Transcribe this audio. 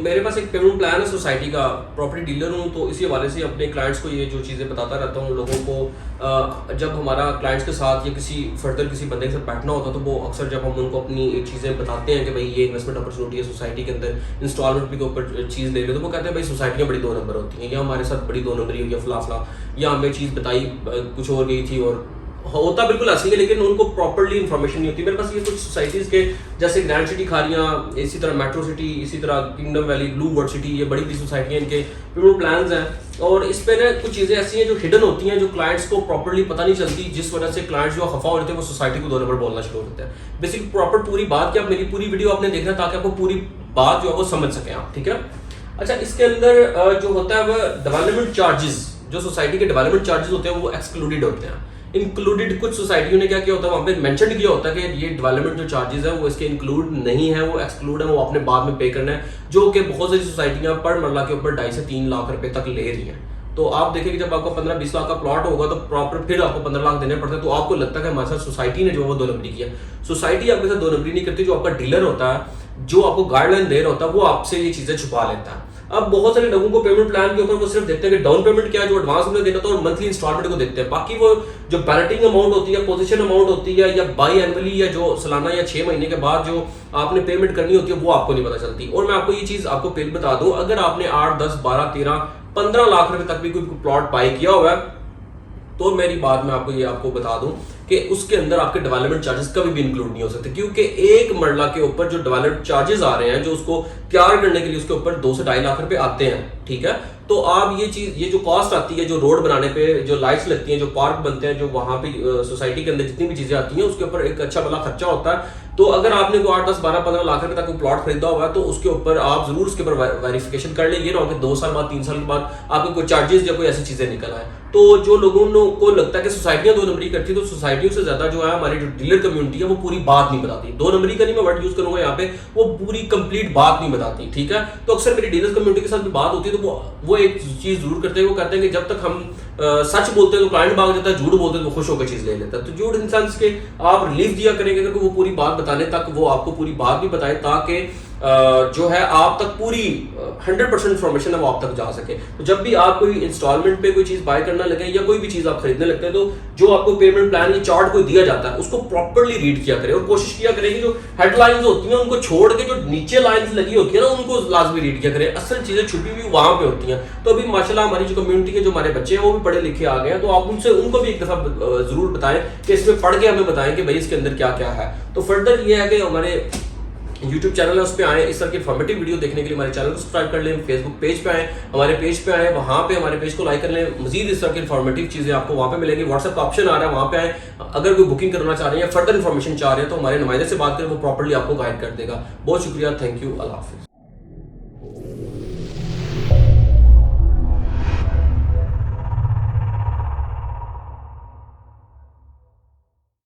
मेरे पास एक payment plan है सोसाइटी का, प्रॉपर्टी डीलर हूँ, तो इसी हवाले से अपने क्लाइंट्स को ये जो चीज़ें बताता रहता हूँ लोगों को। जब हमारा क्लाइंट्स के साथ या किसी बंदे के साथ बैठना होता है तो वो अक्सर जब हम उनको अपनी चीज़ें बताते हैं कि भाई ये इन्वेस्टमेंट अपॉर्चुनिटी है सोसाइटी के अंदर, इंस्टॉलमेंट के ऊपर चीज़ ले लो, तो वो कहते हैं भाई सोसाइटियाँ बड़ी 2 नंबर होती हैं, या हमारे साथ बड़ी 2 नंबरी हुई है फला, या हमें चीज़ बताई कुछ और गई थी और होता बिल्कुल ऐसी है, लेकिन उनको प्रॉपर्ली इन्फॉर्मेशन नहीं होती। मेरे पास ये कुछ सोसाइटीज़ के जैसे ग्रैंड सिटी खारियाँ, इसी तरह मेट्रो सिटी, इसी तरह kingdom valley, Blue World City, ये बड़ी बड़ी सोसाइटियाँ, इनके पेमेंट प्लान्स हैं। और इस पे ना कुछ चीज़ें ऐसी हैं जो हिडन होती हैं, जो क्लाइंट्स को प्रॉपर्ली पता नहीं चलती, जिस वजह से क्लाइंट्स जो खफा हो रहे थे वो सोसाइटी को 2 नंबर बोलना शुरू हो जाते हैं। बेसिकली प्रॉपर पूरी बात क्या, मेरी पूरी वीडियो आपने देखना ताकि आपको पूरी बात जो है वो समझ सकें आप, ठीक है। अच्छा, इसके अंदर जो होता है वह डेवलपमेंट चार्जेस, जो सोसाइटी के डेवलपमेंट चार्जेस होते हैं वो एक्सक्लूडेड होते हैं। इंक्लूडेड कुछ सोसाइटियों ने क्या किया होता है, वहाँ पे मेंशन किया होता है कि ये डेवलपमेंट जो चार्जेस है वो इसके इंक्लूड नहीं है, वो एक्सक्लूड है, वो आपने बाद में पे करना है, जो कि बहुत सारी सोसाइटियाँ पर मरला के ऊपर 2.5 से 3 लाख रुपए तक ले रही हैं। तो आप देखिए कि जब आपको 15-20 लाख का प्लॉट होगा तो प्रॉपर फिर आपको 15 लाख देने पड़ते हैं, तो आपको लगता है कि हमारे साथ सोसाइटी ने जो वो 2 नंबरी किया। सोसाइटी आपके साथ 2 नंबरी नहीं करती, जो आपका डीलर होता है, जो आपको गाइडलाइन दे रहा होता है, वो आपसे ये चीजें छुपा लेता है। अब बहुत सारे लोगों को पेमेंट प्लान के ऊपर वो सिर्फ देखते हैं कि डाउन पेमेंट क्या है, जो एडवांस में देना था, और मंथली इंस्टॉलमेंट को देखते हैं। बाकी वो जो बैलेटिंग अमाउंट होती है, पोजीशन अमाउंट होती है, या बाई एनुअली, या जो सालाना या 6 महीने के बाद जो आपने पेमेंट करनी होती है, वो आपको नहीं पता चलती। और मैं आपको ये चीज आपको फिर बता दूं, अगर आपने 8, 10, 12, 13, 15 लाख रुपए तक भी कोई प्लॉट बाई किया हुआ है, तो मेरी बात मैं आपको बता दूं कि उसके अंदर आपके डेवलपमेंट चार्जेस कभी भी इंक्लूड नहीं हो सकते, क्योंकि एक मरला के ऊपर जो डेवलपमेंट चार्जेस आ रहे हैं, जो उसको तैयार करने के लिए उसके ऊपर 2 से 2.5 लाख रुपए आते हैं, ठीक है। तो आप ये जो कॉस्ट आती है, जो रोड बनाने पे जो लाइट्स लगती हैं, जो पार्क बनते हैं, जो वहां पे सोसाइटी के अंदर जितनी भी चीजें आती हैं, उसके ऊपर एक अच्छा बड़ा खर्चा होता है। तो अगर आपने को 8, 10, 12, 15 लाख रुपए तक प्लॉट खरीदा हुआ है, तो उसके ऊपर आप जरूर उसके ऊपर वेरिफिकेशन कर ले। ये ना हो कि 2 साल बाद, 3 साल के बाद आपके कोई चार्जेस या कोई ऐसी चीजें निकल आए। तो जो लोगों को लगता है कि सोसाइटियां 2 नंबरी करती है, तो सोसाइटियों से ज्यादा जो है हमारी जो डीलर कम्युनिटी है वो पूरी बात नहीं बताती। 2 नंबरी का नहीं मैं वर्ड यूज करूंगा यहाँ पे, वो पूरी कंप्लीट बात नहीं बताती, ठीक है। तो अक्सर मेरी डीलर कम्युनिटी के साथ भी बात होती है, तो वो एक चीज जरूर करते हैं, वो कहते हैं कि जब तक हम सच बोलते हैं तो क्लाइंट भाग जाता है, झूठ बोलते हैं तो खुश होकर चीज ले लेता है। तो झूठ इंसान के आप रिलीफ दिया करेंगे अगर वो पूरी बात बताने तक, वो आपको पूरी बात भी बताए, ताकि जो है आप तक पूरी 100% इंफॉर्मेशन है वो आप तक जा सके। तो जब भी आप कोई इंस्टॉलमेंट पे कोई चीज बाय करना लगे या कोई भी चीज आप खरीदने लगते हैं, तो जो आपको पेमेंट प्लान या चार्ट कोई दिया जाता है उसको प्रॉपर्ली रीड किया करें, और कोशिश किया करें कि जो हेडलाइंस होती हैं उनको छोड़ के जो नीचे लाइंस लगी होती है ना, उनको लाजमी रीड किया करें। असल चीजें छुपी हुई वहां पे होती हैं। तो अभी माशाल्लाह हमारी जो कम्युनिटी के जो हमारे बच्चे हैं वो भी पढ़े लिखे आ गए हैं, तो आप उनको भी एक दफा जरूर बताएं कि इसमें पढ़ के हमें बताएं कि भाई इसके अंदर क्या क्या है। तो फर्दर ये है कि हमारे YouTube चैनल है, उस पर आए, इस तरह की इन्फॉर्मेटिव वीडियो देखने के लिए हमारे चैनल को सब्सक्राइब कर लें। फेसबुक पेज पे आए, हमारे पेज पे आए, वहाँ पे हमारे पेज को लाइक कर लें। मजीद इस तरह की इन्फॉर्मेटिव चीजें आपको वहाँ पे मिलेंगी। व्हाट्सएप का ऑप्शन आ रहा है, वहाँ पे आए। अगर कोई बुकिंग करना चाह रहे हैं या फर्दर इन्फॉर्मेशन चाह रहे हैं, तो हमारे नुमाइंदे से बात करें, वो प्रॉपर्ली आपको गाइड कर देगा। बहुत शुक्रिया, थैंक यू, अल्लाह हाफिज।